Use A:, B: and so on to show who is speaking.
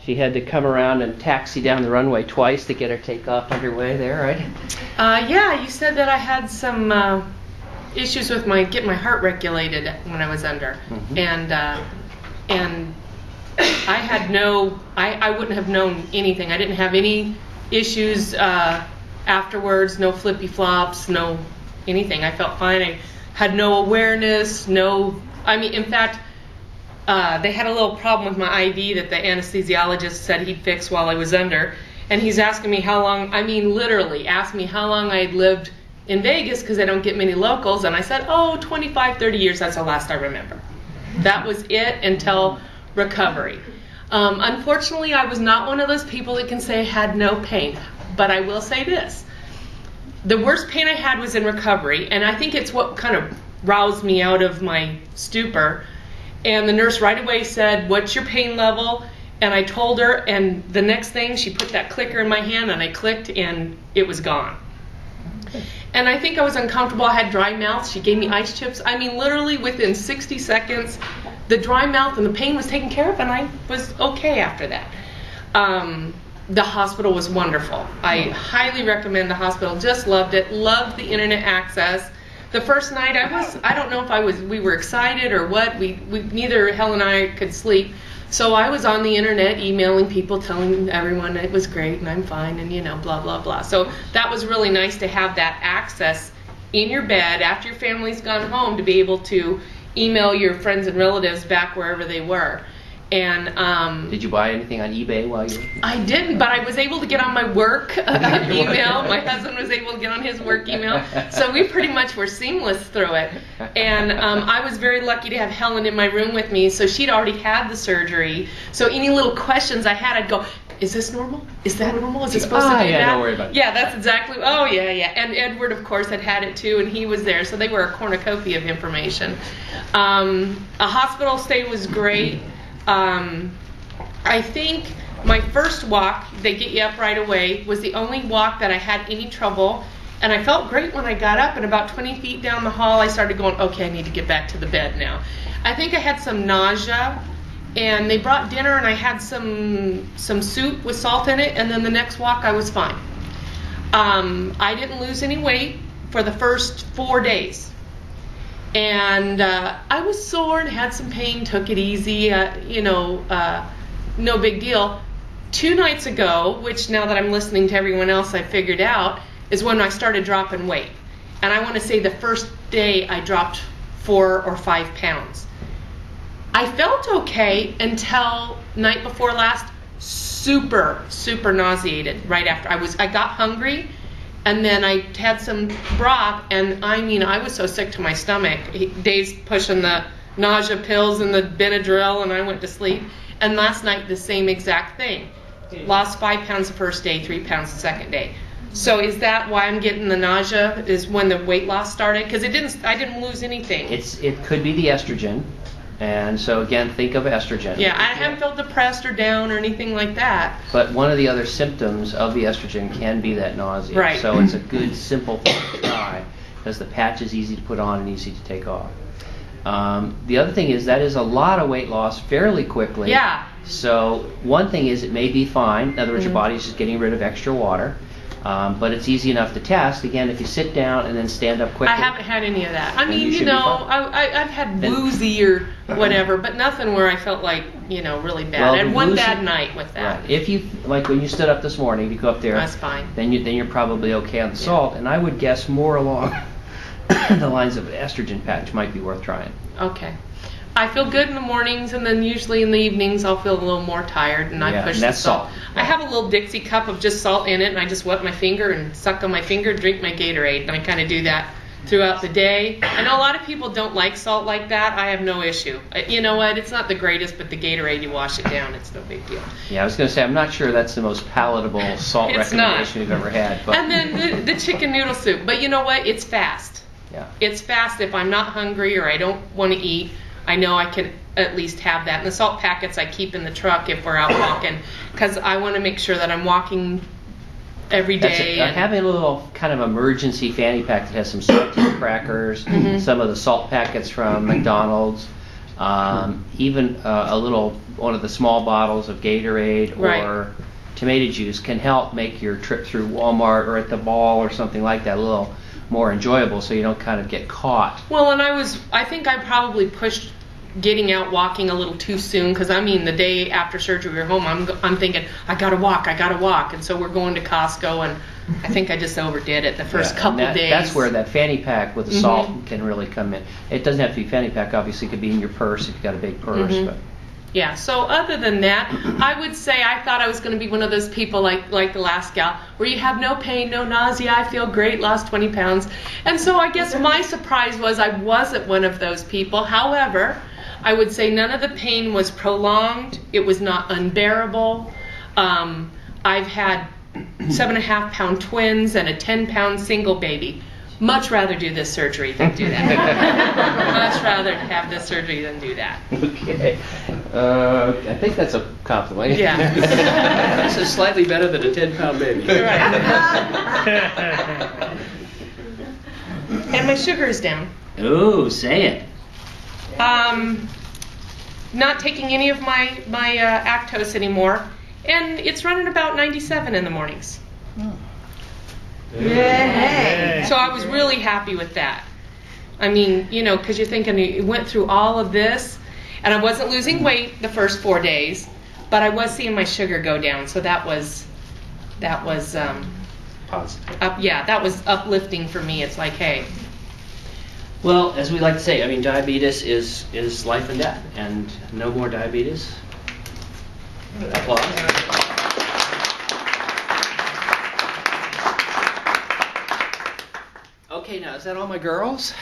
A: She had to come around and taxi down the runway twice to get her takeoff underway there, right?
B: Yeah, you said that I had some issues with getting my heart regulated when I was under, and I had I wouldn't have known anything. I didn't have any issues afterwards, no flippy flops, no anything. I felt fine. I had no awareness, in fact, they had a little problem with my IV that the anesthesiologist said he'd fix while I was under. And he's asking me how long, literally asked me how long I had lived in Vegas because I don't get many locals. And I said, 25, 30 years, that's the last I remember. That was it until recovery. Unfortunately, I was not one of those people that can say I had no pain. But I will say this. The worst pain I had was in recovery. And I think it's what kind of roused me out of my stupor. And the nurse right away said, "What's your pain level?" And I told her, and the next thing, she put that clicker in my hand, and I clicked, and it was gone. And I think I was uncomfortable. I had dry mouth. She gave me ice chips. Literally within 60 seconds, the dry mouth and the pain was taken care of, and I was okay after that. The hospital was wonderful. I highly recommend the hospital. Just loved it. Loved the internet access. The first night I don't know if we were excited or what. Neither Helen and I could sleep. So I was on the internet emailing people, telling everyone it was great and I'm fine and blah, blah, blah. So that was really nice to have that access in your bed after your family's gone home to be able to email your friends and relatives back wherever they were. And
A: did you buy anything on eBay while you were?
B: I didn't, but I was able to get on my work email. My husband was able to get on his work email. So we pretty much were seamless through it. And I was very lucky to have Helen in my room with me. So she'd already had the surgery. So any little questions I had, I'd go, "Is this normal? Is that normal? Is it supposed to do that?"
A: Don't worry about it.
B: Yeah, that's exactly. Oh, yeah. And Edward, of course, had it too, and he was there. So they were a cornucopia of information. A hospital stay was great. I think my first walk, they get you up right away, was the only walk that I had any trouble. And I felt great when I got up, and about 20 feet down the hall, I started going, okay, I need to get back to the bed now. I think I had some nausea, and they brought dinner, and I had some soup with salt in it, and then the next walk I was fine. I didn't lose any weight for the first 4 days. And I was sore and had some pain, took it easy, no big deal. 2 nights ago, which now that I'm listening to everyone else I figured out, is when I started dropping weight. And I want to say the first day I dropped 4 or 5 pounds. I felt okay until night before last, super, super nauseated right after. I got hungry. And then I had some broth, and I was so sick to my stomach. Dave's pushing the nausea pills and the Benadryl, and I went to sleep. And last night, the same exact thing. Lost 5 pounds the first day, 3 pounds the second day. So is that why I'm getting the nausea, is when the weight loss started? Because I didn't lose anything.
A: It could be the estrogen. And so again, think of estrogen.
B: Yeah, I haven't felt depressed or down or anything like that.
A: But one of the other symptoms of the estrogen can be that nausea.
B: Right.
A: So it's a good, simple thing to try, because the patch is easy to put on and easy to take off. The other thing is that is a lot of weight loss fairly quickly.
B: Yeah.
A: So one thing is it may be fine. In other words, your body's just getting rid of extra water. But it's easy enough to test. Again, if you sit down and then stand up quickly.
B: I haven't had any of that. I've had
A: Then-
B: woozy or whatever, but nothing where I felt like, really bad.
A: Well,
B: I had one
A: woozy-
B: bad night with that.
A: Right. If you, like when you stood up this morning, you go up there.
B: That's fine.
A: Then you're probably okay on the salt. And I would guess more along the lines of estrogen patch might be worth trying.
B: Okay. I feel good in the mornings, and then usually in the evenings I'll feel a little more tired, and I push
A: and that's
B: the salt.
A: salt.
B: I have a little Dixie cup of just salt in it, and I just wet my finger and suck on my finger, drink my Gatorade, and I kind of do that throughout the day. I know a lot of people don't like salt like that. I have no issue. You know what? It's not the greatest, but the Gatorade, you wash it down. It's no big deal.
A: Yeah, I was going to say, I'm not sure that's the most palatable salt
B: It's
A: recommendation we've ever had. But
B: And then the chicken noodle soup. But you know what? It's fast.
A: yeah.
B: It's fast. If I'm not hungry or I don't want to eat, I know I can at least have that. And the salt packets I keep in the truck if we're out walking, because I want to make sure that I'm walking every day.
A: Having a little kind of emergency fanny pack that has some saltine crackers, some of the salt packets from McDonald's, Even one of the small bottles of Gatorade or tomato juice can help make your trip through Walmart or at the mall or something like that a little more enjoyable, so you don't kind of get caught.
B: Well, and I think I probably pushed getting out walking a little too soon, because I mean the day after surgery we were home, I'm thinking I gotta walk, and so we're going to Costco, and I think I just overdid it the first couple days.
A: That's where that fanny pack with the salt can really come in. It doesn't have to be fanny pack, obviously. It could be in your purse if you've got a big purse. But
B: yeah, so other than that, I would say I thought I was going to be one of those people like the last gal, where you have no pain, no nausea, I feel great, lost 20 pounds. And so I guess my surprise was I wasn't one of those people. However, I would say none of the pain was prolonged. It was not unbearable. I've had 7.5-pound twins and a 10-pound single baby. Much rather do this surgery than do that. Much rather have this surgery than do that.
A: Okay. I think that's a compliment.
B: Yeah.
C: This is slightly better than a 10-pound baby.
B: Right. And my sugar is down.
A: Ooh, say it.
B: Not taking any of my Actos anymore, and it's running about 97 in the mornings.
D: Yay.
B: So I was really happy with that. I mean, because you're thinking you went through all of this, and I wasn't losing weight the first 4 days, but I was seeing my sugar go down. So that was
C: Positive.
B: that was uplifting for me. It's like, hey.
A: Well, as we like to say, I mean, diabetes is life and death, and no more diabetes. Applause. Okay, now is that all my girls?